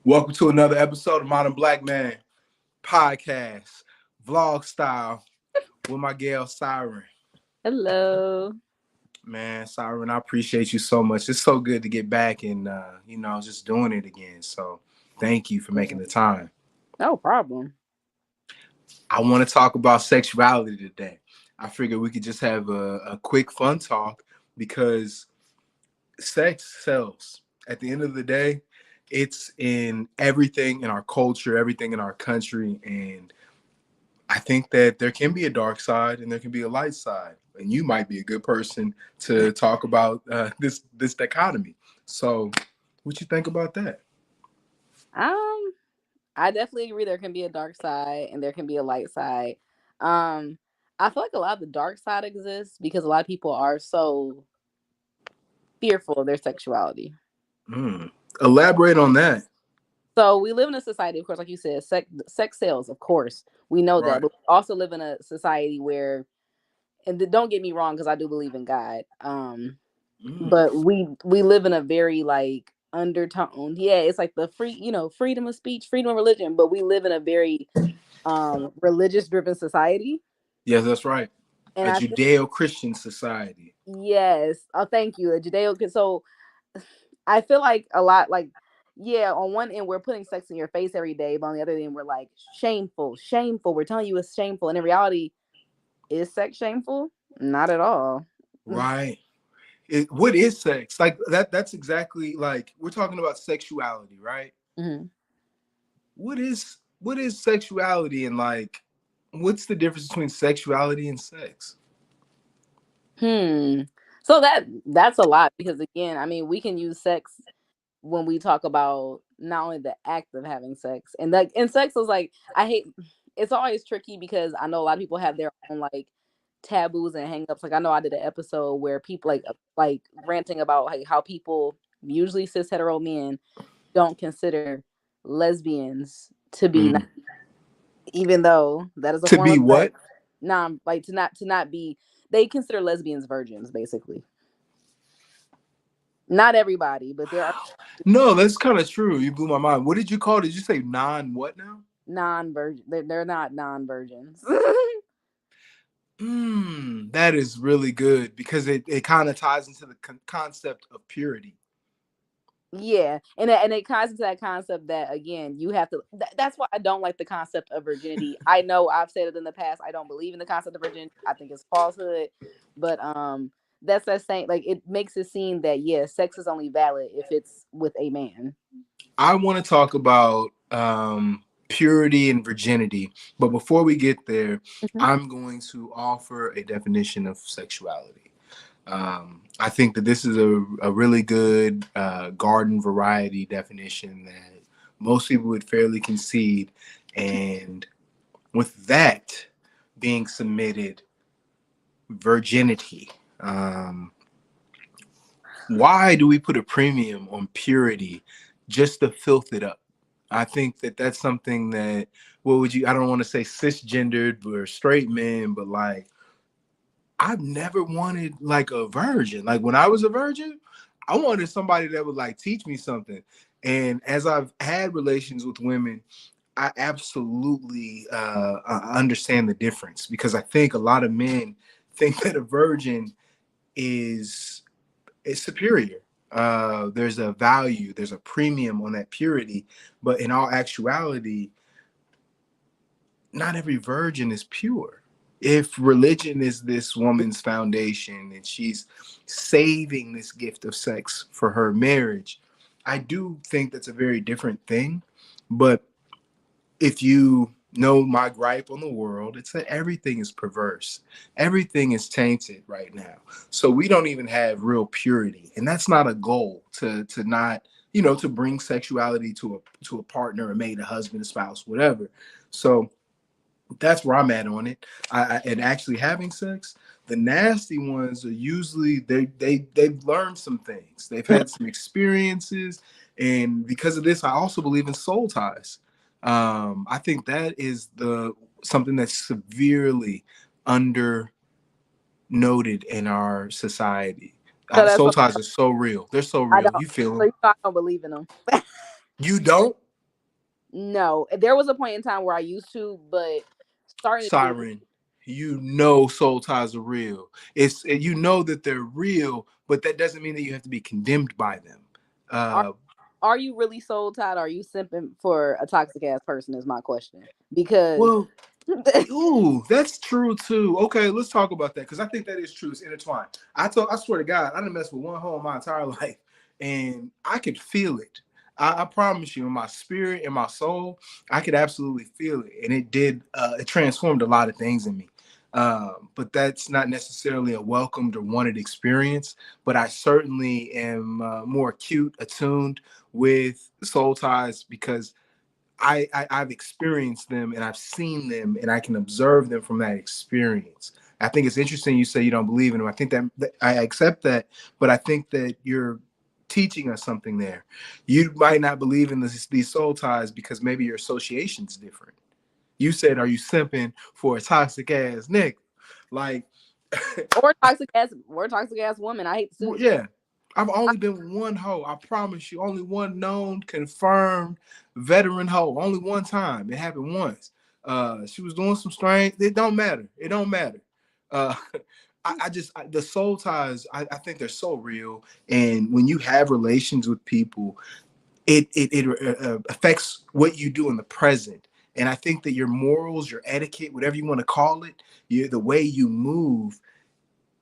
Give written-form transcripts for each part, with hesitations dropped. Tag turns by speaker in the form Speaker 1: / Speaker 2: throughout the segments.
Speaker 1: Welcome to another episode of Modern Black Man Podcast, vlog style, with my gal Siren.
Speaker 2: Hello.
Speaker 1: Man, Siren, I appreciate you so much. It's so good to get back and just doing it again. So thank you for making the time.
Speaker 2: No problem.
Speaker 1: I want to talk about sexuality today. I figured we could just have a quick fun talk because sex sells. At the end of the day, it's in everything in our culture, everything in our country, and I think that there can be a dark side and there can be a light side, and you might be a good person to talk about this dichotomy. So, what you think about that?
Speaker 2: Um, I definitely agree there can be a dark side and there can be a light side. Um, I feel like a lot of the dark side exists because a lot of people are so fearful of their sexuality.
Speaker 1: Mm. Elaborate on that.
Speaker 2: So we live in a society, of course, like you said, sex sells, of course. We know that,
Speaker 1: Right.
Speaker 2: but we also live in a society where, and don't get me wrong, because I do believe in God.
Speaker 1: Mm.
Speaker 2: But we live in a very like undertone. Yeah, it's like the freedom of speech, freedom of religion, but we live in a very religious driven society.
Speaker 1: Yes, that's right.
Speaker 2: And
Speaker 1: A
Speaker 2: I think
Speaker 1: Judeo-Christian society.
Speaker 2: yes, oh thank you, a Judeo. So I feel like a lot like yeah, on one end we're putting sex in your face every day, but on the other end we're like shameful, shameful. We're telling you it's shameful, and in reality, is sex shameful? Not at all.
Speaker 1: Right. What is sex? Like that's exactly like we're talking about sexuality, right?
Speaker 2: Mhm.
Speaker 1: What is sexuality, and like what's the difference between sexuality and sex?
Speaker 2: Hmm. So that's a lot because again, I mean, we can use sex when we talk about not only the act of having sex and sex is like I hate it's always tricky because I know a lot of people have their own like taboos and hangups. Like I know I did an episode where people like ranting about like how people usually cis hetero men don't consider lesbians to be
Speaker 1: Mm.
Speaker 2: even though that is a
Speaker 1: To
Speaker 2: form
Speaker 1: be
Speaker 2: of sex.
Speaker 1: what?
Speaker 2: Non like to not be they consider lesbians virgins basically. Not everybody, but there are
Speaker 1: No, that's kind of true. You blew my mind. What did you call it? Did you say non what now?
Speaker 2: non-virgin. They're not non-virgins.
Speaker 1: That is really good because it kind of ties into the concept of purity.
Speaker 2: Yeah, and it ties into that concept that again you have to. That's why I don't like the concept of virginity. I know I've said it in the past. I don't believe in the concept of virginity. I think it's falsehood. But that's that saying. Like it makes it seem that yeah, sex is only valid if it's with a man.
Speaker 1: I want to talk about purity and virginity, but before we get there,
Speaker 2: Mhm.
Speaker 1: I'm going to offer a definition of sexuality. I think that this is a really good garden variety definition that most people would fairly concede. And with that being submitted, virginity. Um, why do we put a premium on purity just to filth it up? I think that that's something that, what would you, I don't want to say cisgendered or straight men, but like, I've never wanted like a virgin. Like when I was a virgin, I wanted somebody that would like teach me something. And as I've had relations with women, I absolutely understand the difference because I think a lot of men think that a virgin is superior. There's a value, there's a premium on that purity, but in all actuality, not every virgin is pure. If religion is this woman's foundation and she's saving this gift of sex for her marriage, I do think that's a very different thing. But if you know my gripe on the world, it's that everything is perverse. Everything is tainted right now. So we don't even have real purity. And that's not a goal to not, to bring sexuality to a partner, a mate, a husband, a spouse, whatever. So that's where I'm at on it. And actually having sex, the nasty ones are usually they've learned some things. They've had some experiences, and because of this, I also believe in soul ties. I think that is the something that's severely under noted in our society.
Speaker 2: So that's
Speaker 1: Soul
Speaker 2: what
Speaker 1: ties are so real. They're so
Speaker 2: I
Speaker 1: real.
Speaker 2: don't.
Speaker 1: You feel
Speaker 2: So
Speaker 1: them.
Speaker 2: you know I don't believe in them.
Speaker 1: You don't.
Speaker 2: No, there was a point in time where I used to, but starting to do.
Speaker 1: Siren, you know soul ties are real. It's you know that they're real, but that doesn't mean that you have to be condemned by them.
Speaker 2: Are
Speaker 1: Uh,
Speaker 2: are you really soul tied? Are you simping for a toxic ass person? Is my question. Because
Speaker 1: well, ooh, that's true too. Okay, let's talk about that because I think that is true. It's intertwined. I swear to God, I didn't mess with one hoe in my entire life, and I could feel it. I promise you, in my spirit, in my soul, I could absolutely feel it, and it did. It transformed a lot of things in me. But that's not necessarily a welcomed or wanted experience. But I certainly am more acute, attuned with soul ties because I've experienced them and I've seen them and I can observe them from that experience. I think it's interesting you say you don't believe in them. I think that I accept that, but I think that you're teaching us something there. You might not believe in these soul ties because maybe your association's different. You said, "Are you simping for a toxic ass nigga?" Like,
Speaker 2: or toxic ass woman. I hate to
Speaker 1: well,
Speaker 2: say
Speaker 1: yeah, I've
Speaker 2: I,
Speaker 1: only been one hoe. I promise you, only one known, confirmed veteran hoe. Only one time. It happened once. She was doing some strange. It don't matter. It don't matter. Uh, the soul ties. I think they're so real. And when you have relations with people, it affects what you do in the present. And I think that your morals, your etiquette, whatever you want to call it, the way you move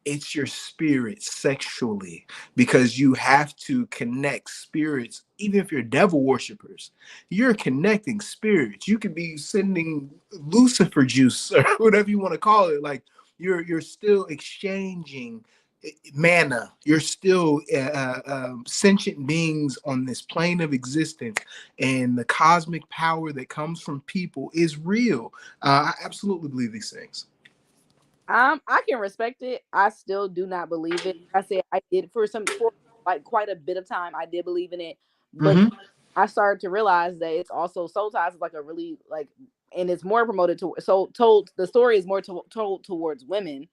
Speaker 1: it's your spirit sexually because you have to connect spirits even if you're devil worshippers you're connecting spirits you could be sending lucifer juice or whatever you want to call it like you're still exchanging mana you're still sentient beings on this plane of existence and the cosmic power that comes from people is real I absolutely believe these things.
Speaker 2: I can respect it. I still do not believe it. I said I did for like quite a bit of time. I did believe in it, but
Speaker 1: Mm-hmm.
Speaker 2: I started to realize that it's also soul ties is like a really like, and it's more promoted to so told the story is more told towards women.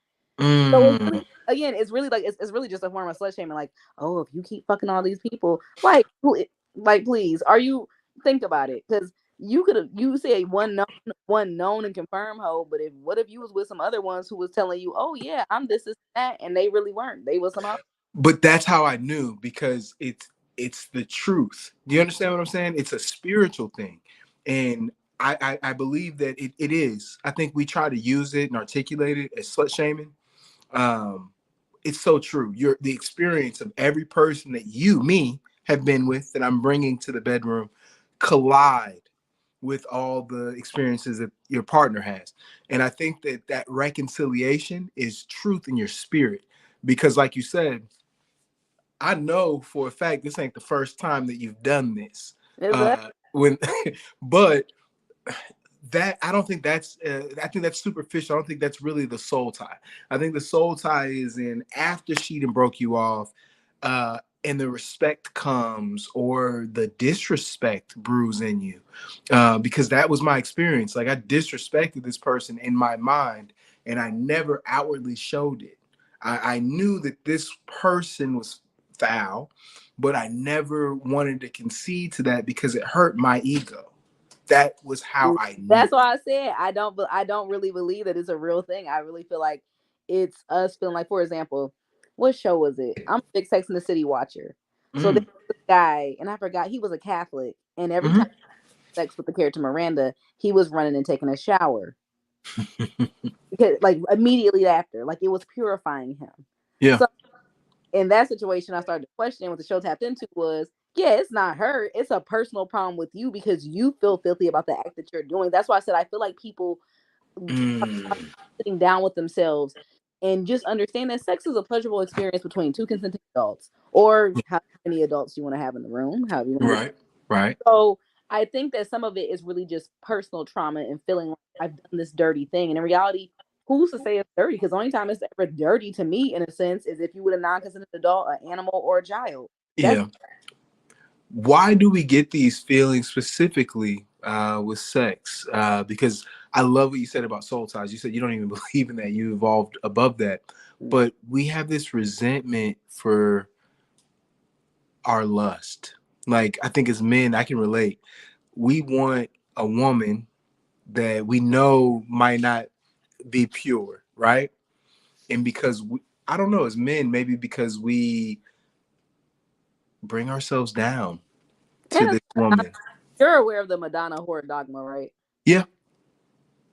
Speaker 2: So it's
Speaker 1: Mm.
Speaker 2: really again, it's really like it's really just a form of slut shaming. Like, oh, if you keep fucking all these people, like please, are you think about it? Because you could have you say one known and confirmed hoe, but if what if you was with some other ones who was telling you, oh yeah, I'm this that, and they really weren't. They was some hoe.
Speaker 1: But that's how I knew because it's the truth. Do you understand what I'm saying? It's a spiritual thing, and I believe that it is. I think we try to use it and articulate it as slut shaming. Um, it's so true. You're the experience of every person that me have been with that I'm bringing to the bedroom collide with all the experiences that your partner has. And I think that that reconciliation is truth in your spirit because like you said, I know for a fact this ain't the first time that you've done this.
Speaker 2: Is that
Speaker 1: When, but that I don't think that's. I think that's superficial. I don't think that's really the soul tie. I think the soul tie is in after she done broke you off, and the respect comes or the disrespect brews in you, because that was my experience. Like I disrespected this person in my mind, and I never outwardly showed it. I knew that this person was foul, but I never wanted to concede to that because it hurt my ego. That was how I
Speaker 2: that's
Speaker 1: knew.
Speaker 2: why I said I don't really believe that it's a real thing. I really feel like it's us feeling like, for example, what show was it? I'm a big Sex in the City watcher. So there
Speaker 1: Mm.
Speaker 2: was this guy, and I forgot he was a Catholic, and every time
Speaker 1: Hmm.
Speaker 2: sex with the character Miranda, he was running and taking a shower because like immediately after, like it was purifying him.
Speaker 1: Yeah.
Speaker 2: So in that situation, I started to question what the show tapped into was, yeah, it's not her. It's a personal problem with you because you feel filthy about the act that you're doing. That's why I said I feel like people are
Speaker 1: Mm.
Speaker 2: sitting down with themselves and just understand that sex is a pleasurable experience between two consenting adults or how many adults you want to have in the room, however you want to do.
Speaker 1: Right. Right.
Speaker 2: So I think that some of it is really just personal trauma and feeling like I've done this dirty thing. And in reality, who's to say it's dirty? Because the only time it's ever dirty to me, in a sense, is if you would a non-consenting adult, an animal, or a child. That's
Speaker 1: Yeah. Why do we get these feelings specifically with sex? Because I love what you said about soul ties. You said you don't even believe in that. You evolved above that. But we have this resentment for our lust. Like, I think as men, I can relate. we want a woman that we know might not be pure, right? And because I don't know, as men, maybe because we bring ourselves down to
Speaker 2: And
Speaker 1: this woman.
Speaker 2: you're aware of the Madonna whore dogma, right?
Speaker 1: Yeah,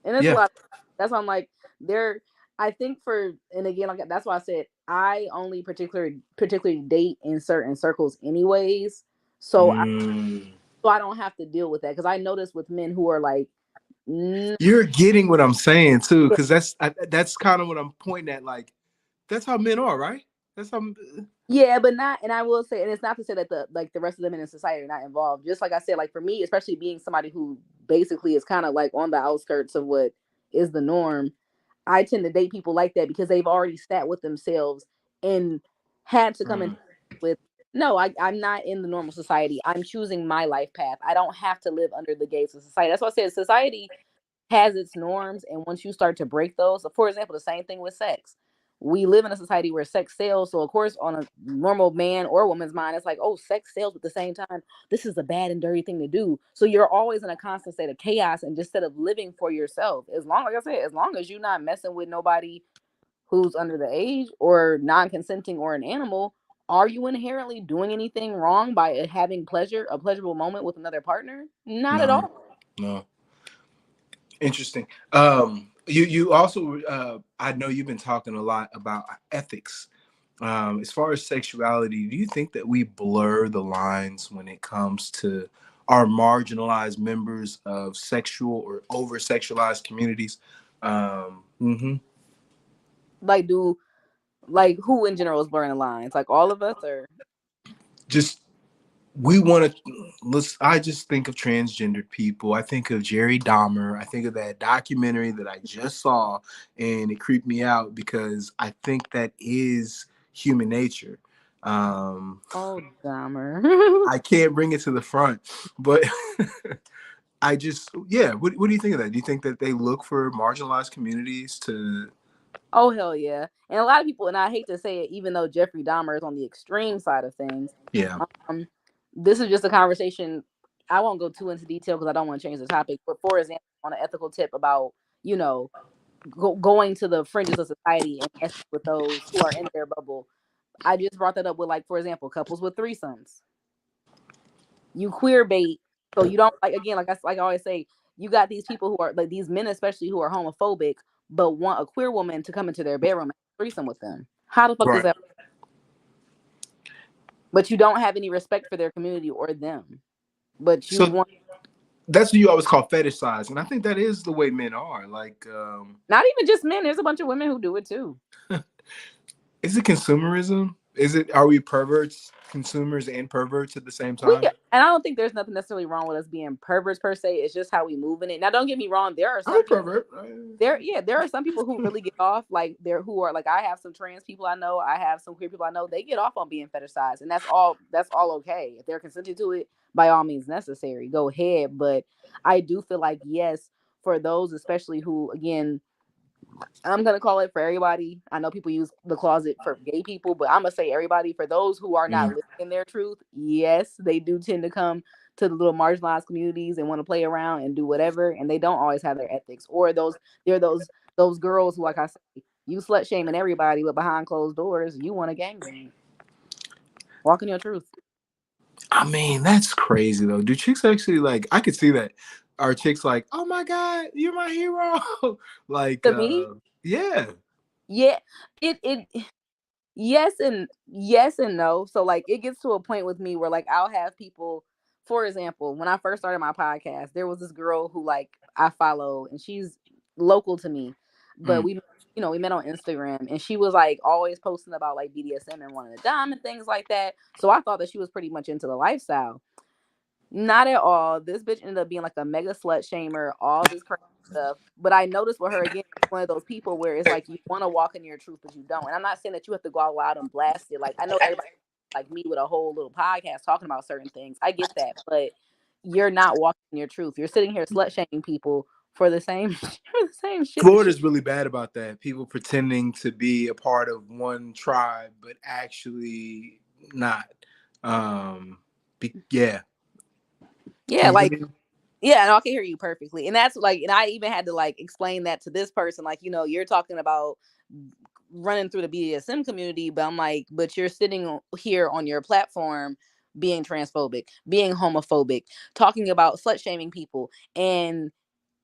Speaker 2: And it's a
Speaker 1: yeah.
Speaker 2: lot. That's why I'm like, there. I think for, and again, like that's why I said I only particularly date in certain circles, anyways. So
Speaker 1: Mm.
Speaker 2: I don't have to deal with that because I notice with men who are like, mm,
Speaker 1: You're getting what I'm saying too, because that's kind of what I'm pointing at. Like, that's how men are, right? That's how.
Speaker 2: yeah, but not, and I will say, and it's not to say that the rest of the men in society are not involved. Just like I said, like for me, especially being somebody who basically is kind of like on the outskirts of what is the norm, I tend to date people like that because they've already sat with themselves and had to come in
Speaker 1: Mm,
Speaker 2: with, no, I'm not in the normal society. I'm choosing my life path. I don't have to live under the gates of society. That's why I said society has its norms, and once you start to break those, so for example, the same thing with sex. We live in a society where sex sells, so of course on a normal man or woman's mind it's like, oh, sex sells, but at the same time this is a bad and dirty thing to do, so you're always in a constant state of chaos. And instead of living for yourself, as long, like I said, as long as you're not messing with nobody who's under the age or non-consenting or an animal, are you inherently doing anything wrong by having a pleasurable moment with another partner? Not at
Speaker 1: no,
Speaker 2: all.
Speaker 1: no. Interesting. You also, I know you've been talking a lot about ethics. As far as sexuality, do you think that we blur the lines when it comes to our marginalized members of sexual or over sexualized communities? Mhm.
Speaker 2: Like, do, like, who in general is blurring the lines? Like all of us, or
Speaker 1: Just we want to let's I just think of transgendered people. I think of Jerry Dahmer. I think of that documentary that I just saw, and it creeped me out because I think that is human nature. um
Speaker 2: oh, Dahmer.
Speaker 1: I can't bring it to the front, but I just, yeah, what do you think of that? Do you think that they look for marginalized communities to,
Speaker 2: Oh hell yeah! And a lot of people, and I hate to say it, even though Jeffrey Dahmer is on the extreme side of things,
Speaker 1: yeah,
Speaker 2: um, this is just a conversation. I won't go too into detail because I don't want to change the topic. But for example, on an ethical tip about, you know, going to the fringes of society and messing with those who are in their bubble, I just brought that up with, like, for example, couples with threesomes. You queer bait, so you don't, like, again, like I always say, you got these people who are like these men, especially, who are homophobic, but want a queer woman to come into their bedroom and have a threesome with them. How the fuck does
Speaker 1: right.
Speaker 2: that? But you don't have any respect for their community or them. But you
Speaker 1: So
Speaker 2: want,
Speaker 1: that's what you always call fetish size, and I think that is the way men are. Like,
Speaker 2: not even just men. There's a bunch of women who do it too.
Speaker 1: is it consumerism? Is it, are we perverts, consumers, and perverts at the same
Speaker 2: We
Speaker 1: time?
Speaker 2: and I don't think there's nothing necessarily wrong with us being perverts per se. It's just how we move in it. Now, don't get me wrong. There are
Speaker 1: I'm a
Speaker 2: some people.
Speaker 1: pervert.
Speaker 2: There are some people who really get off, like, there who are like, I have some trans people I know, I have some queer people I know, they get off on being fetishized, and that's all okay. If they're consenting to it, by all means necessary, go ahead. But I do feel like, yes, for those especially who, again, I'm gonna call it for everybody. I know people use the closet for gay people, but I'm gonna say everybody. For those who are not
Speaker 1: Mm.
Speaker 2: living in their truth, yes, they do tend to come to the little marginalized communities and want to play around and do whatever, and they don't always have their ethics. Or they're those girls who, like I say, you slut shaming everybody, but behind closed doors, you want a gangbang. Walk in your truth.
Speaker 1: I mean, that's crazy though. Do chicks actually, like? I could see that. Are chicks like, oh my god, you're my hero? Like,
Speaker 2: To me,
Speaker 1: yeah.
Speaker 2: yeah, it yes and no. So like it gets to a point with me where, like, I'll have people, for example, when I first started my podcast, there was this girl who, like, I follow, and she's local to me, but
Speaker 1: Mm.
Speaker 2: we met on Instagram, and she was like always posting about like BDSM and wanting a dime and things like that. So I thought that she was pretty much into the lifestyle. Not at all. This bitch ended up being like a mega slut shamer, all this crazy stuff. But I noticed with her, again, one of those people where it's like you want to walk in your truth, but you don't. And I'm not saying that you have to go out loud and blast it. Like, I know everybody like me with a whole little podcast talking about certain things. I get that, but you're not walking in your truth. You're sitting here slut shaming people for the same for the same shit that you.
Speaker 1: Florida's really bad about that. People pretending to be a part of one tribe, but actually not. Yeah.
Speaker 2: Yeah,
Speaker 1: Can you hear
Speaker 2: like,
Speaker 1: me?
Speaker 2: Yeah, no, I can hear you perfectly. And that's like, and I even had to like explain that to this person. Like, you're talking about running through the BDSM community, but I'm like, but you're sitting here on your platform being transphobic, being homophobic, talking about slut shaming people. And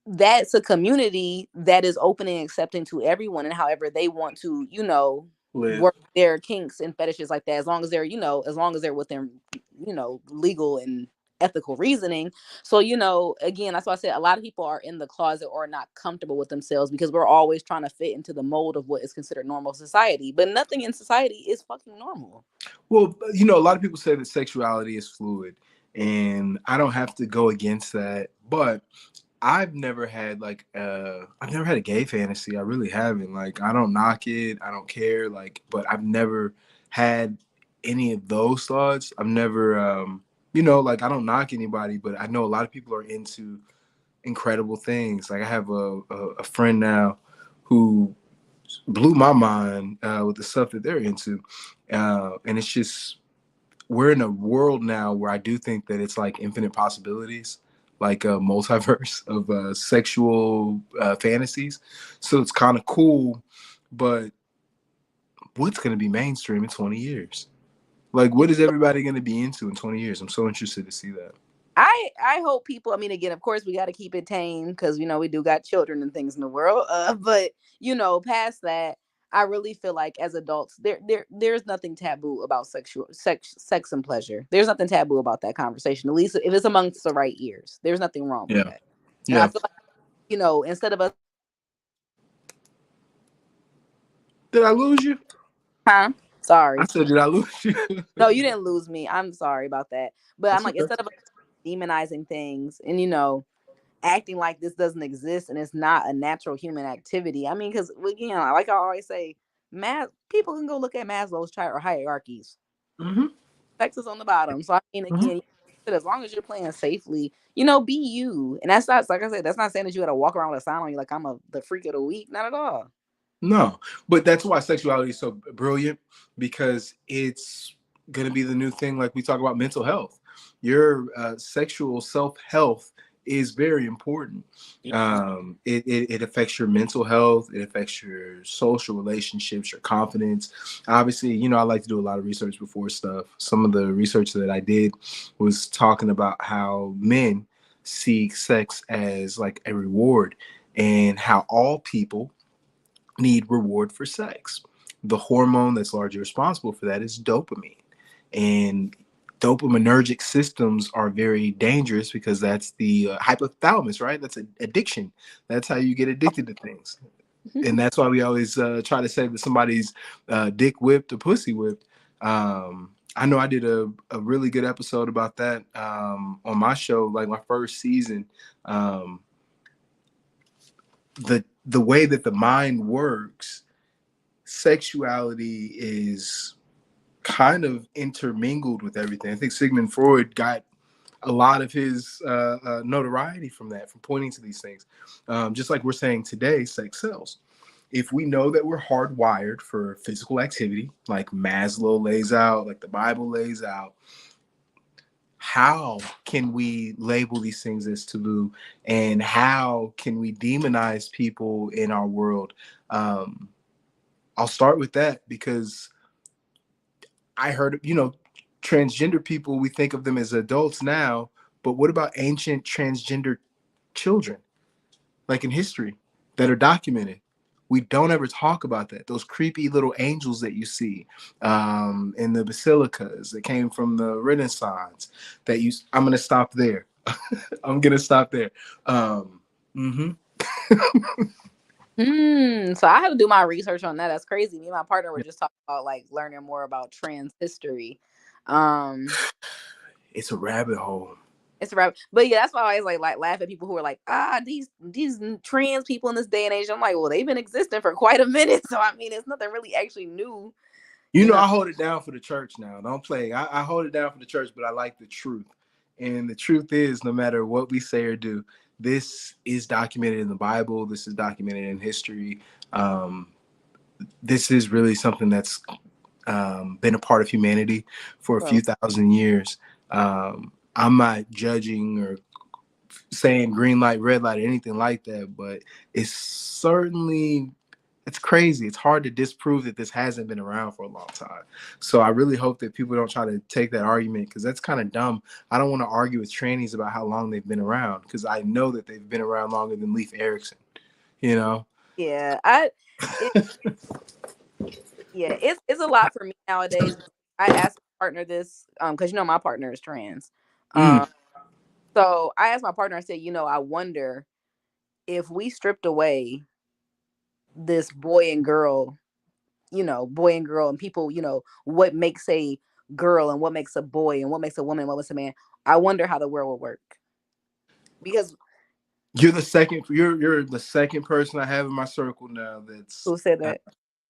Speaker 2: that's a community that is open and accepting to everyone and however they want to,
Speaker 1: Live.
Speaker 2: work their kinks and fetishes like that, as long as they're, as long as they're within, legal and ethical reasoning. So, again, that's why I said a lot of people are in the closet or not comfortable with themselves because we're always trying to fit into the mold of what is considered normal society. But nothing in society is fucking normal.
Speaker 1: Well, a lot of people say that sexuality is fluid, and I don't have to go against that. But I've never had a gay fantasy. I really haven't. Like, I don't knock it. I don't care. Like, but I've never had any of those thoughts. I've never, like, I don't knock anybody, but I know a lot of people are into incredible things. Like, I have a friend now who blew my mind with the stuff that they're into, and it's just we're in a world now where I do think that it's like infinite possibilities, like a multiverse of sexual fantasies. So it's kind of cool, but what's going to be mainstream in 20 years? Like, what is everybody going to be into in 20 years? I'm so interested to see that.
Speaker 2: I hope people. I mean, again, of course, we got to keep it tame because we do got children and things in the world. But past that, I really feel like as adults, there's nothing taboo about sex and pleasure. There's nothing taboo about that conversation. At least if it's amongst the right ears, there's nothing wrong with
Speaker 1: Yeah.
Speaker 2: that. And I
Speaker 1: Yeah.
Speaker 2: feel like instead of us,
Speaker 1: Did I lose you?
Speaker 2: huh?
Speaker 1: I
Speaker 2: Sorry,
Speaker 1: said, did I lose you?
Speaker 2: no, you didn't lose me. I'm sorry about that. But I'm
Speaker 1: That's
Speaker 2: like,
Speaker 1: okay.
Speaker 2: instead of us demonizing things and acting like this doesn't exist and it's not a natural human activity. I mean, because again, like I always say, people can go look at Maslow's chart or hierarchies.
Speaker 1: Mm-hmm.
Speaker 2: Sex is on the bottom. So I mean,
Speaker 1: Mm-hmm.
Speaker 2: again, as long as you're playing safely, be you. And that's not, like I said, that's not saying that you got to walk around with a sign on you like I'm the freak of the week. Not at all.
Speaker 1: No, but that's why sexuality is so brilliant, because it's going to be the new thing. Like we talk about mental health, your sexual self health is very important.
Speaker 2: Yeah.
Speaker 1: It affects your mental health. It affects your social relationships, your confidence. Obviously, I like to do a lot of research before stuff. Some of the research that I did was talking about how men see sex as like a reward, and how all people need reward for sex. The hormone that's largely responsible for that is dopamine. And dopaminergic systems are very dangerous because that's the hypothalamus, right? That's addiction. That's how you get addicted to things. And that's why we always try to say that somebody's dick whipped or pussy whipped. I know I did a really good episode about that on my show, like my first season. The way that the mind works, sexuality is kind of intermingled with everything. I think Sigmund Freud got a lot of his notoriety from that, from pointing to these things. Just like we're saying today, sex sells. If we know that we're hardwired for physical activity, like Maslow lays out, like the Bible lays out, how can we label these things as taboo, and how can we demonize people in our world? Um, I'll start with that because I heard, transgender people, we think of them as adults now, but what about ancient transgender children, like in history, that are documented? We don't ever talk about that. Those creepy little angels that you see in the basilicas that came from the Renaissance. I'm gonna stop there. I'm gonna stop there. Mm-hmm.
Speaker 2: So I had to do my research on that. That's crazy. Me and my partner were just talking about like learning more about trans history. Um,
Speaker 1: It's a rabbit hole.
Speaker 2: it's right, but yeah, that's why I always like laugh at people who are like, these trans people in this day and age. I'm like, well, they've been existing for quite a minute, so I mean, it's nothing really actually new, you know.
Speaker 1: I hold it down for the church now. Don't play. I hold it down for the church, but I like the truth. And the truth is, no matter what we say or do, this is documented in the Bible. This is documented in history. Um, this is really something that's been a part of humanity for a few
Speaker 2: Well,
Speaker 1: thousand years. I'm not judging or saying green light, red light, or anything like that, but it's certainly it's crazy. It's hard to disprove that this hasn't been around for a long time. So I really hope that people don't try to take that argument because that's kind of dumb. I don't want to argue with trannies about how long they've been around because I know that they've been around longer than Leif Erikson. You know.
Speaker 2: Yeah, it, yeah, it's a lot for me nowadays. I asked my partner this, because my partner is trans.
Speaker 1: Mm.
Speaker 2: Um, so I asked my partner, I said, I wonder if we stripped away this boy and girl and people, what makes a girl and what makes a boy and what makes a woman, what makes a man. I wonder how the world will work. Because
Speaker 1: You're the second person I have in my circle now that's
Speaker 2: who said that?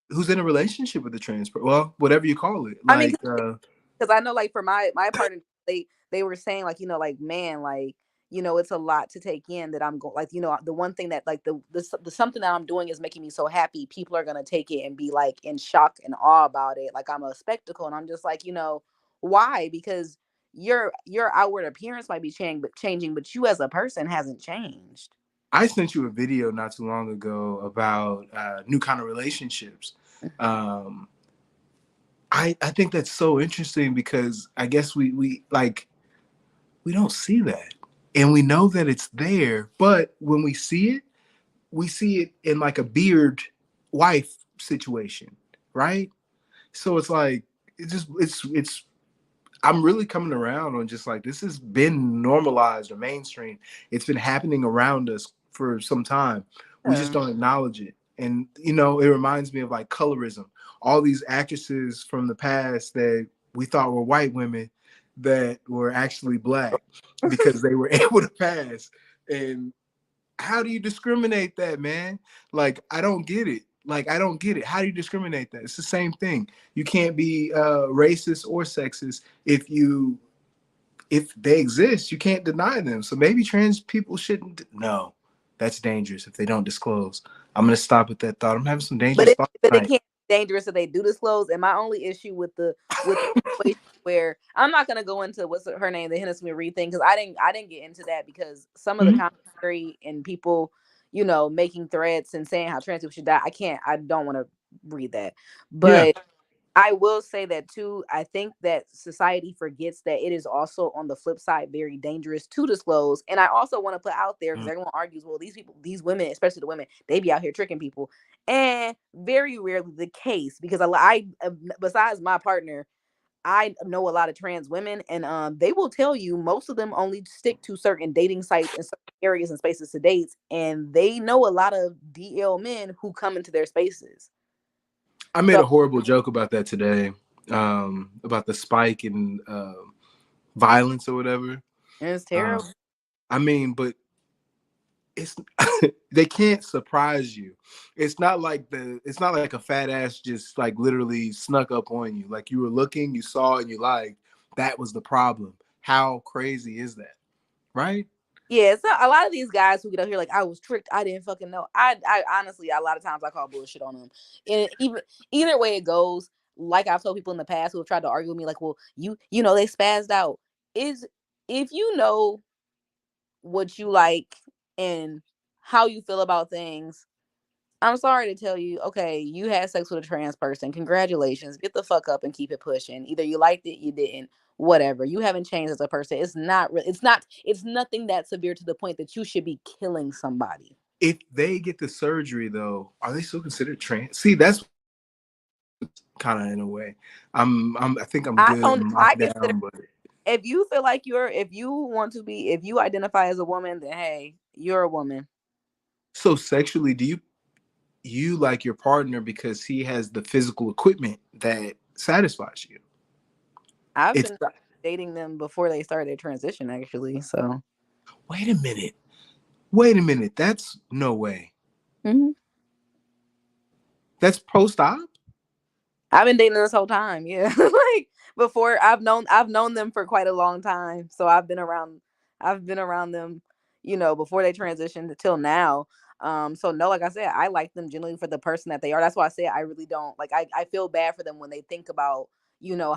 Speaker 1: who's in a relationship with a trans well, whatever you call it.
Speaker 2: I mean,
Speaker 1: Like
Speaker 2: because I know, like, for my partner, they were saying, like, like, man, like, it's a lot to take in, that I'm going, like, the one thing that, like, the something that I'm doing is making me so happy, people are gonna take it and be like in shock and awe about it, like I'm a spectacle. And I'm just like, why? Because your outward appearance might be changing, but you as a person hasn't changed.
Speaker 1: I sent you a video not too long ago about new kind of relationships. Um, I think that's so interesting because I guess we like we don't see that, and we know that it's there, but when we see it in like a beard wife situation, right? So it's like it's I'm really coming around on just like this has been normalized or mainstream. It's been happening around us for some time. We just
Speaker 2: Yeah.
Speaker 1: don't acknowledge it. And it reminds me of like colorism. All these actresses from the past that we thought were white women that were actually black because they were able to pass. And how do you discriminate that, man? Like, I don't get it. Like, I don't get it. How do you discriminate that? It's the same thing. You can't be racist or sexist if they exist. You can't deny them. So maybe trans people shouldn't. No, that's dangerous if they don't disclose. I'm gonna stop with that thought. I'm having some
Speaker 2: but
Speaker 1: dangerous
Speaker 2: it
Speaker 1: thoughts
Speaker 2: but it
Speaker 1: tonight.
Speaker 2: can't be dangerous if they do disclose. And my only issue with the situation where, I'm not gonna go into what's her name, the Hennessy Reed thing, because I didn't get into that, because some of the
Speaker 1: Mhm.
Speaker 2: commentary and people, making threats and saying how trans people should die, I don't want to read that.
Speaker 1: Yeah.
Speaker 2: But I will say that too. I think that society forgets that it is also, on the flip side, very dangerous to disclose. And I also want to put out there, because
Speaker 1: Mm.
Speaker 2: everyone argues, well, these people, these women, especially the women, they be out here tricking people. And very rarely the case, because besides my partner, I know a lot of trans women, and they will tell you most of them only stick to certain dating sites and certain areas and spaces to date, and they know a lot of DL men who come into their spaces.
Speaker 1: I made
Speaker 2: So
Speaker 1: a horrible joke about that today, about the spike in violence or whatever.
Speaker 2: it's
Speaker 1: Um,
Speaker 2: terrible.
Speaker 1: I mean, but it's they can't surprise you. It's not like a fat ass just like literally snuck up on you. Like you were looking, you saw, and you liked. That was the problem. How crazy is that, right?
Speaker 2: Yeah, so a lot of these guys who get up here like, I was tricked, I didn't fucking know. I honestly, a lot of times I call bullshit on them. And even either way it goes, like I've told people in the past who have tried to argue with me, like, well, they spazzed out. Is If you know what you like and how you feel about things, I'm sorry to tell you, okay, you had sex with a trans person. Congratulations. Get the fuck up and keep it pushing. Either you liked it, you didn't. Whatever. You haven't changed as a person. It's not real. It's nothing that severe to the point that you should be killing somebody.
Speaker 1: If they get the surgery though, are they still considered trans? See, that's kind of in a way. I think I'm
Speaker 2: I
Speaker 1: good.
Speaker 2: don't
Speaker 1: I'm
Speaker 2: I
Speaker 1: locked
Speaker 2: consider,
Speaker 1: down, but
Speaker 2: if you feel like if you identify as a woman, then hey, you're a woman.
Speaker 1: so sexually, do you like your partner because he has the physical equipment that satisfies you?
Speaker 2: I've
Speaker 1: It's
Speaker 2: been dating them before they started their transition, actually. So
Speaker 1: wait a minute. Wait a minute. That's no way.
Speaker 2: mhm.
Speaker 1: That's post op?
Speaker 2: I've been dating this whole time. Yeah. Like, before, I've known them for quite a long time. So I've been around them, before they transitioned until now. So no, like I said, I like them genuinely for the person that they are. That's why I say I really don't like, I feel bad for them when they think about,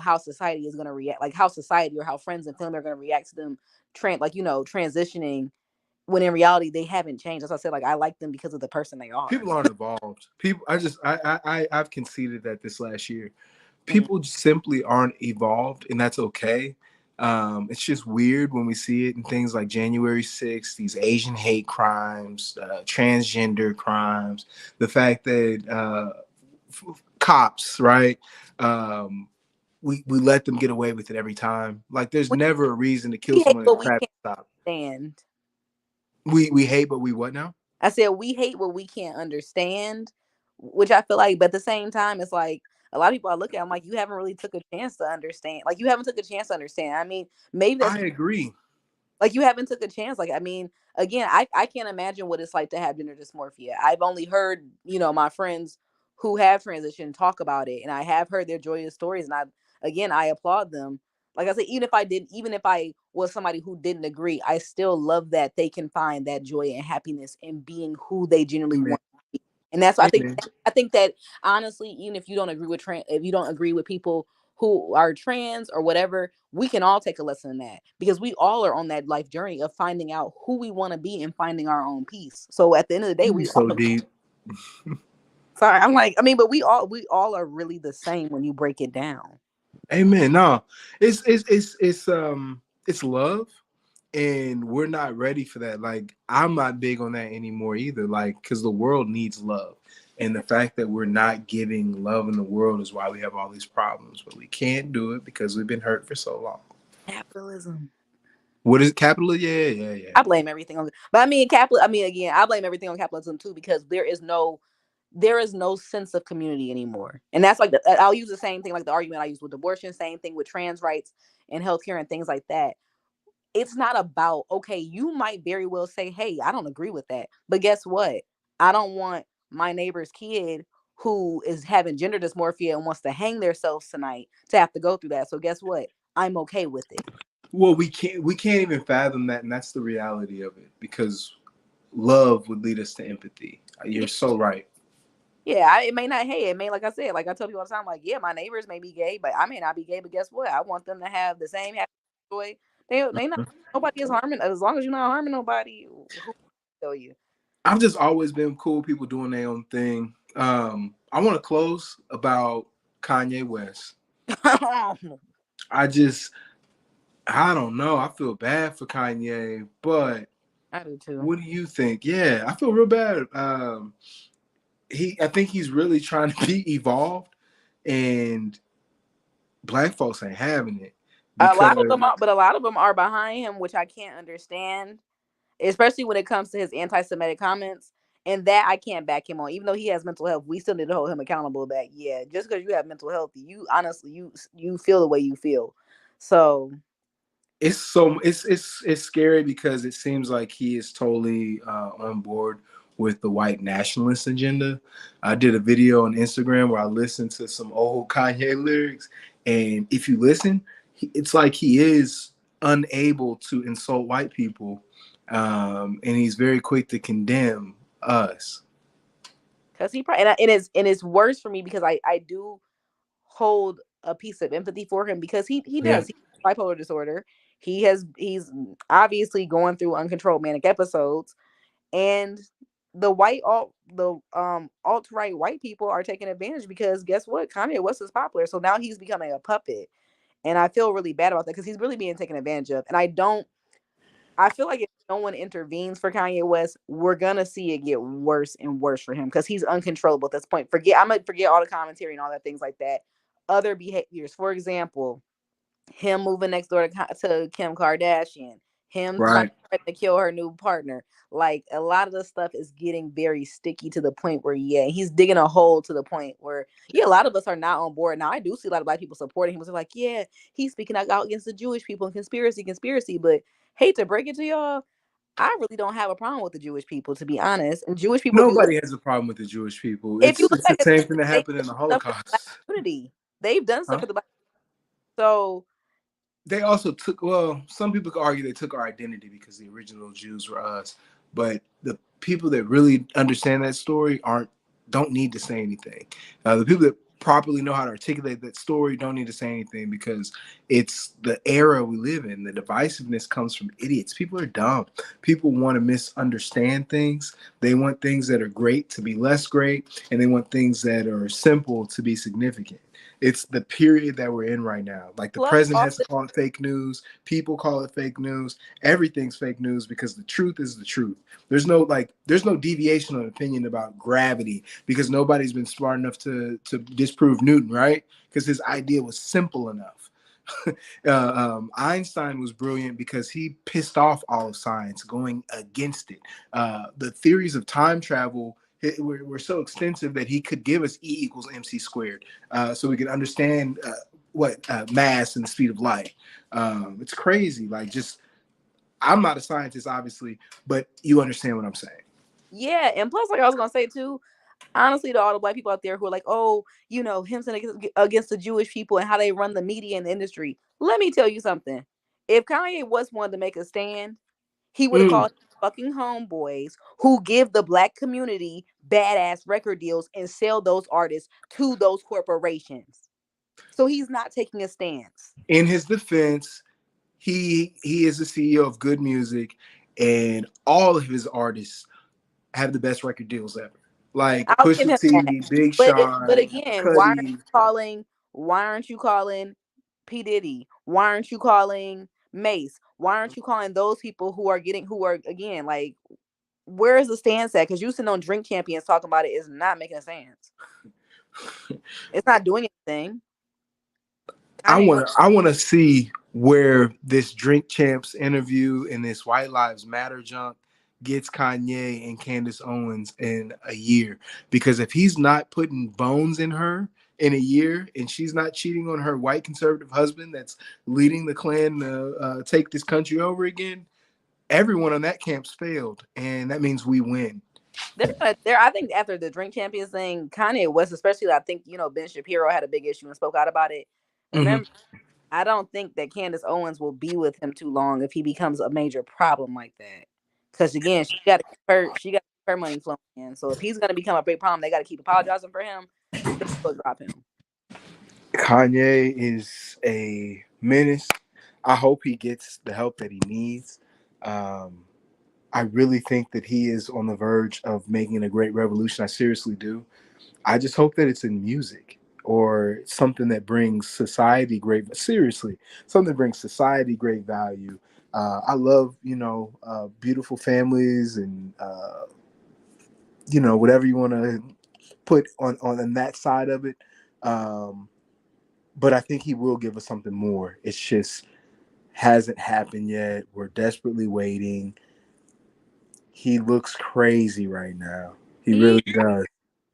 Speaker 2: how society is gonna react, like how society or how friends and family are gonna react to them transitioning. when in reality they haven't changed. As I said, like I like them because of the person they are.
Speaker 1: People aren't evolved. People, I've conceded that this last year.
Speaker 2: Mm.
Speaker 1: People simply aren't evolved, and that's okay. It's just weird when we see it in things like January 6th, these Asian hate crimes, transgender crimes, the fact that cops, right? Um, we let them get away with it every time. Like there's
Speaker 2: We,
Speaker 1: never a reason to kill
Speaker 2: we hate
Speaker 1: someone at
Speaker 2: what
Speaker 1: a
Speaker 2: we
Speaker 1: traffic
Speaker 2: can't
Speaker 1: stop.
Speaker 2: stand.
Speaker 1: We hate, but we what now?
Speaker 2: I said we hate what we can't understand, which I feel like, but at the same time, it's like a lot of people I look at, I'm like, you haven't really took a chance to understand. Like you haven't took a chance to understand. I mean, maybe that's
Speaker 1: I agree.
Speaker 2: like you haven't took a chance. Like I mean, again, I can't imagine what it's like to have gender dysmorphia. I've only heard, my friends who have transitioned talk about it, and I have heard their joyous stories, and I applaud them. Like I said, even if I was somebody who didn't agree, I still love that they can find that joy and happiness in being who they genuinely
Speaker 1: Amen.
Speaker 2: want to be. And that's I think
Speaker 1: Amen.
Speaker 2: I think that honestly, even if you don't agree with if you don't agree with people who are trans or whatever, we can all take a lesson in that because we all are on that life journey of finding out who we want to be and finding our own peace. So at the end of the day,
Speaker 1: You
Speaker 2: we
Speaker 1: so
Speaker 2: all
Speaker 1: deep.
Speaker 2: sorry, I'm like, I mean, but we all are really the same when you break it down.
Speaker 1: Amen. No, it's love, and we're not ready for that. Like I'm not big on that anymore either. Like because the world needs love, and the fact that we're not giving love in the world is why we have all these problems. But we can't do it because we've been hurt for so long.
Speaker 2: Capitalism.
Speaker 1: What is capitalism? Yeah, yeah, yeah.
Speaker 2: I blame everything on, but I mean, I mean, again, I blame everything on capitalism too because there is no sense of community anymore, and that's like I'll use the same thing like the argument I used with abortion, same thing with trans rights and healthcare and things like that. It's not about, okay, you might very well say, hey, I don't agree with that, but guess what? I don't want my neighbor's kid who is having gender dysmorphia and wants to hang themselves tonight to have to go through that. So guess what? I'm okay with it.
Speaker 1: Well, we can't even fathom that, and that's the reality of it. Because love would lead us to empathy. You're so right.
Speaker 2: Yeah, it may not. Hey, it may, like I said, like I tell people all the time, like, yeah, my neighbors may be gay, but I may not be gay. But guess what? I want them to have the same happy joy. They not, nobody is harming, as long as you're not harming nobody. Who tell you?
Speaker 1: I've just always been cool. People doing their own thing. I want to close about Kanye West. I just, I don't know. I feel bad for Kanye, but
Speaker 2: I do too.
Speaker 1: what do you think? Yeah, I feel real bad. I think he's really trying to be evolved, and black folks ain't having it
Speaker 2: A
Speaker 1: because
Speaker 2: lot of them are, but a lot of them are behind him, which I can't understand, especially when it comes to his anti-Semitic comments. And that I can't back him on, even though he has mental health. We still need to hold him accountable. That yeah, just because you have mental health, you honestly you feel the way you feel. So
Speaker 1: it's scary because it seems like he is totally on board with the white nationalist agenda. I did a video on Instagram where I listened to some old Kanye lyrics, and if you listen, it's like he is unable to insult white people, and he's very quick to condemn us.
Speaker 2: because he probably and it's worse for me because I do hold a piece of empathy for him because he
Speaker 1: Yeah,
Speaker 2: does he has bipolar disorder. He's obviously going through uncontrolled manic episodes, and the alt right white people are taking advantage because guess what? Kanye West is popular, so now he's becoming a puppet, and I feel really bad about that because he's really being taken advantage of. And I feel like if no one intervenes for Kanye West, we're gonna see it get worse and worse for him because he's uncontrollable at this point. I'm gonna forget all the commentary and all that things like that. Other behaviors, for example, him moving next door to Kim Kardashian, him
Speaker 1: right.
Speaker 2: trying to kill her new partner. Like a lot of the stuff is getting very sticky to the point where yeah, he's digging a hole to the point where yeah, a lot of us are not on board. Now I do see a lot of black people supporting him. It's like yeah, he's speaking out against the Jewish people and conspiracy. But hate to break it to y'all, I really don't have a problem with the Jewish people, to be honest. And Jewish people,
Speaker 1: Nobody has a problem with the Jewish people.
Speaker 2: if you
Speaker 1: It's
Speaker 2: look
Speaker 1: it's the
Speaker 2: at
Speaker 1: same
Speaker 2: history,
Speaker 1: thing that
Speaker 2: they've
Speaker 1: happened in
Speaker 2: done
Speaker 1: the
Speaker 2: stuff for the black
Speaker 1: Holocaust.
Speaker 2: community. They've done stuff
Speaker 1: Huh?
Speaker 2: for the black. So
Speaker 1: They also took, well, some people could argue they took our identity because the original Jews were us, but the people that really understand that story don't need to say anything. The people that properly know how to articulate that story, don't need to say anything because it's the era we live in. The divisiveness comes from idiots. People are dumb. People want to misunderstand things. They want things that are great to be less great, and they want things that are simple to be significant. It's the period that we're in right now. Like the
Speaker 2: Plus,
Speaker 1: president has to
Speaker 2: often,
Speaker 1: call it fake news. People call it fake news. Everything's fake news because the truth is the truth. There's no deviation of opinion about gravity because nobody's been smart enough to disprove Newton, right? Because his idea was simple enough. Einstein was brilliant because he pissed off all of science, going against it. The theories of time travel were so extensive that he could give us E equals mc squared, so we could understand what mass and the speed of light. It's crazy. Like, just I'm not a scientist, obviously, but you understand what I'm saying.
Speaker 2: yeah, and plus, like I was gonna say too, honestly, to all the black people out there who are like, oh, him against the Jewish people and how they run the media and the industry. Let me tell you something. If Kanye West wanted to make a stand, he would have
Speaker 1: Mm.
Speaker 2: called fucking homeboys who give the black community badass record deals and sell those artists to those corporations. So he's not taking a stance.
Speaker 1: In his defense, he is the CEO of Good Music, and all of his artists have the best record deals ever. Like
Speaker 2: I'll give
Speaker 1: Pusha
Speaker 2: him that.
Speaker 1: T, Big
Speaker 2: But
Speaker 1: Sean,
Speaker 2: again,
Speaker 1: Cudi.
Speaker 2: why aren't you calling P. Diddy? Why aren't you calling Mace? Why aren't you calling those people who are again like where is the stance at? Because you sitting on Drink Champions talking about it is not making a stance. It's not doing anything. Kanye go
Speaker 1: I wanna see where this Drink Champs interview and this White Lives Matter junk gets Kanye and Candace Owens in a year. Because if he's not putting bones in her in a year and she's not cheating on her white conservative husband that's leading the Klan to take this country over again, everyone on that camp's failed, and that means we win.
Speaker 2: they're I think after the Drink Champions thing, Kanye West, especially I think, Ben Shapiro had a big issue and spoke out about it.
Speaker 1: Mm-hmm.
Speaker 2: Remember, I don't think that Candace Owens will be with him too long if he becomes a major problem like that. Because again, she got her money flowing in. So if he's gonna become a big problem, they got to keep apologizing for him. They will drop him.
Speaker 1: Kanye is a menace. I hope he gets the help that he needs. Um, I really think that he is on the verge of making a great revolution. I seriously do. I just hope that it's in music or something that brings society great. Seriously, something that brings society great value. I love, beautiful families and whatever you want to put on that side of it. Um, but I think he will give us something more. It's just hasn't happened yet. We're desperately waiting. He looks crazy right now. He
Speaker 2: He
Speaker 1: really does.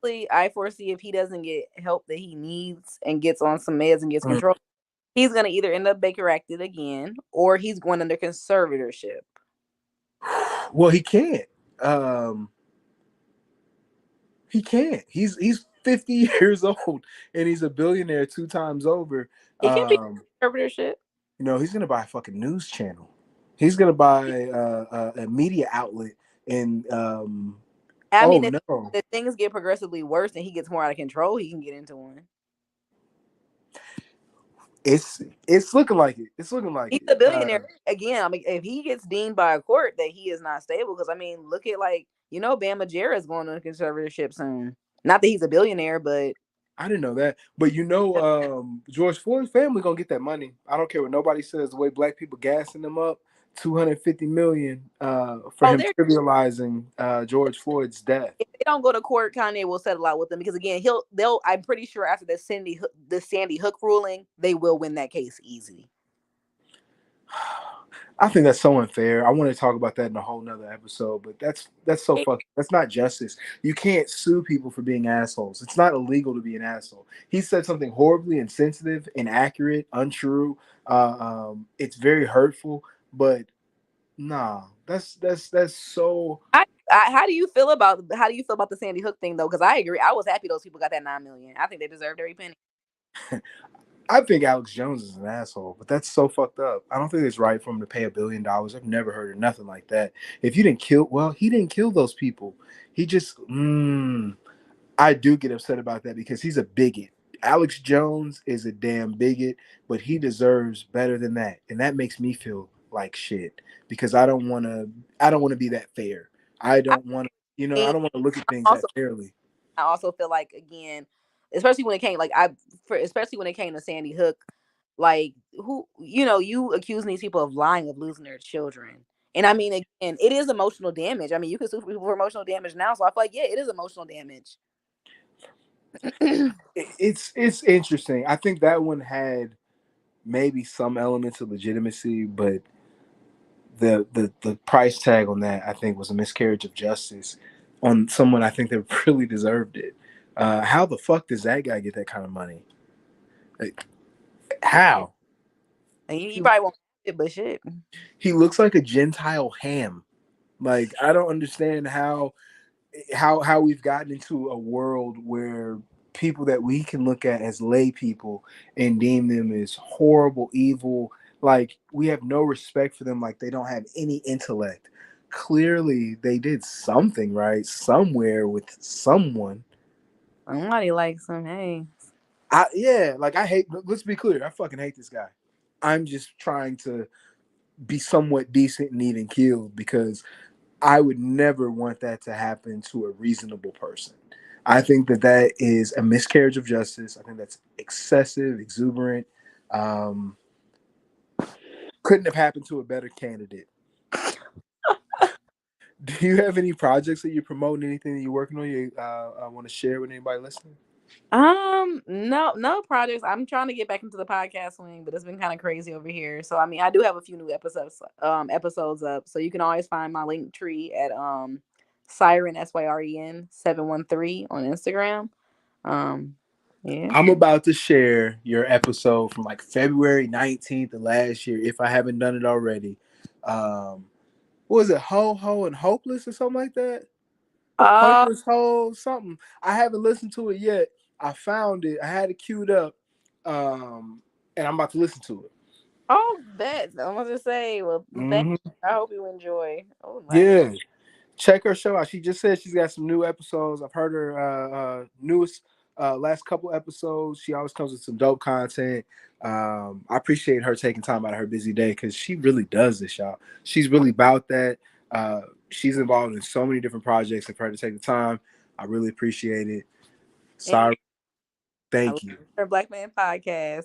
Speaker 2: I foresee if he doesn't get help that he needs and gets on some meds and gets
Speaker 1: Mm.
Speaker 2: control, he's gonna either end up Baker acted again or he's going under conservatorship.
Speaker 1: Well, he can't. Um, he can't. He's 50 years old and he's a billionaire two times over.
Speaker 2: He can be
Speaker 1: Um,
Speaker 2: conservatorship.
Speaker 1: he's gonna buy a fucking news channel. He's gonna buy a media outlet, and
Speaker 2: I
Speaker 1: oh
Speaker 2: mean,
Speaker 1: no,
Speaker 2: if things get progressively worse and he gets more out of control, he can get into one.
Speaker 1: it's looking like it. It's looking like
Speaker 2: He's
Speaker 1: it.
Speaker 2: a billionaire again. I mean, if he gets deemed by a court that he is not stable, because I mean, look at Bam Margera is going on a conservatorship soon. Not that he's a billionaire, but
Speaker 1: I didn't know that, but George Floyd's family gonna get that money. I don't care what nobody says. The way black people gassing them up, 250 million for
Speaker 2: oh,
Speaker 1: him
Speaker 2: they're
Speaker 1: trivializing George Floyd's death.
Speaker 2: if they don't go to court, Kanye will settle out with them because again, they'll. I'm pretty sure after the Sandy Hook ruling, they will win that case easy.
Speaker 1: I think that's so unfair. I want to talk about that in a whole nother episode, but that's so fuck. That's not justice. You can't sue people for being assholes. It's not illegal to be an asshole. He said something horribly insensitive, inaccurate, untrue. It's very hurtful, but nah, that's so.
Speaker 2: How do you feel about the Sandy Hook thing though? Because I agree. I was happy those people got that 9 million. I think they deserved every penny.
Speaker 1: I think Alex Jones is an asshole, but that's so fucked up. I don't think it's right for him to pay $1 billion. I've never heard of nothing like that. If you didn't kill, well, he didn't kill those people. He just, I do get upset about that because he's a bigot. Alex Jones is a damn bigot, but he deserves better than that, and that makes me feel like shit because I don't want to be that fair. I
Speaker 2: I,
Speaker 1: don't want to, I
Speaker 2: and
Speaker 1: don't want to look at things that
Speaker 2: also
Speaker 1: fairly.
Speaker 2: I also feel like again, especially when it came like I for especially when it came to Sandy Hook, like who you accusing these people of lying of losing their children. And I mean again, it is emotional damage. I mean, you can sue people for emotional damage now, so I feel like yeah, it is emotional damage.
Speaker 1: It's interesting. I think that one had maybe some elements of legitimacy, but the price tag on that I think was a miscarriage of justice on someone I think that really deserved it. How the fuck does that guy get that kind of money? Like,
Speaker 2: Yeah.
Speaker 1: how?
Speaker 2: And you
Speaker 1: He,
Speaker 2: probably won't it, but shit.
Speaker 1: he looks like a Gentile ham. Like I don't understand how we've gotten into a world where people that we can look at as lay people and deem them as horrible, evil, like we have no respect for them, like they don't have any intellect. Clearly, they did something right somewhere with someone.
Speaker 2: Somebody likes them, hey.
Speaker 1: Yeah, like I hate. Let's be clear, I fucking hate this guy. I'm just trying to be somewhat decent and even keeled because I would never want that to happen to a reasonable person. I think that that is a miscarriage of justice. I think that's excessive, exuberant. Um, couldn't have happened to a better candidate. Do you have any projects that you're promoting? Anything that you're working on? You want to share with anybody listening?
Speaker 2: No projects. I'm trying to get back into the podcast swing, but it's been kind of crazy over here. So I mean, I do have a few new episodes up. So you can always find my link tree at Siren SYREN 713 on Instagram. Um, yeah.
Speaker 1: I'm about to share your episode from like February 19th of last year, if I haven't done it already. Um, what was it, Ho Ho and Hopeless or something like that?
Speaker 2: Uh
Speaker 1: Hopeless Hole, something. I haven't listened to it yet. I found it. I had it queued up, and I'm about to listen to it.
Speaker 2: oh, bet I'm gonna just say, well, thank.
Speaker 1: Hmm.
Speaker 2: I hope you enjoy. Oh, nice.
Speaker 1: Yeah, check her show out. She just said she's got some new episodes. I've heard her newest last couple episodes. She always comes with some dope content. I appreciate her taking time out of her busy day because she really does this, y'all. She's really about that. Uh, she's involved in so many different projects. And for her to take the time, I really appreciate it.
Speaker 2: And
Speaker 1: Sorry,
Speaker 2: I love
Speaker 1: thank you.
Speaker 2: her Black Man podcast.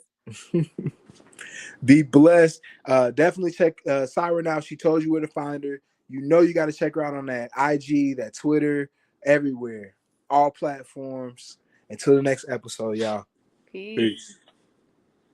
Speaker 1: Be blessed. Definitely check Siren out. She told you where to find her. You know you got to check her out on that IG, that Twitter, everywhere, all platforms. Until the next episode, y'all.
Speaker 2: Peace.
Speaker 1: Peace.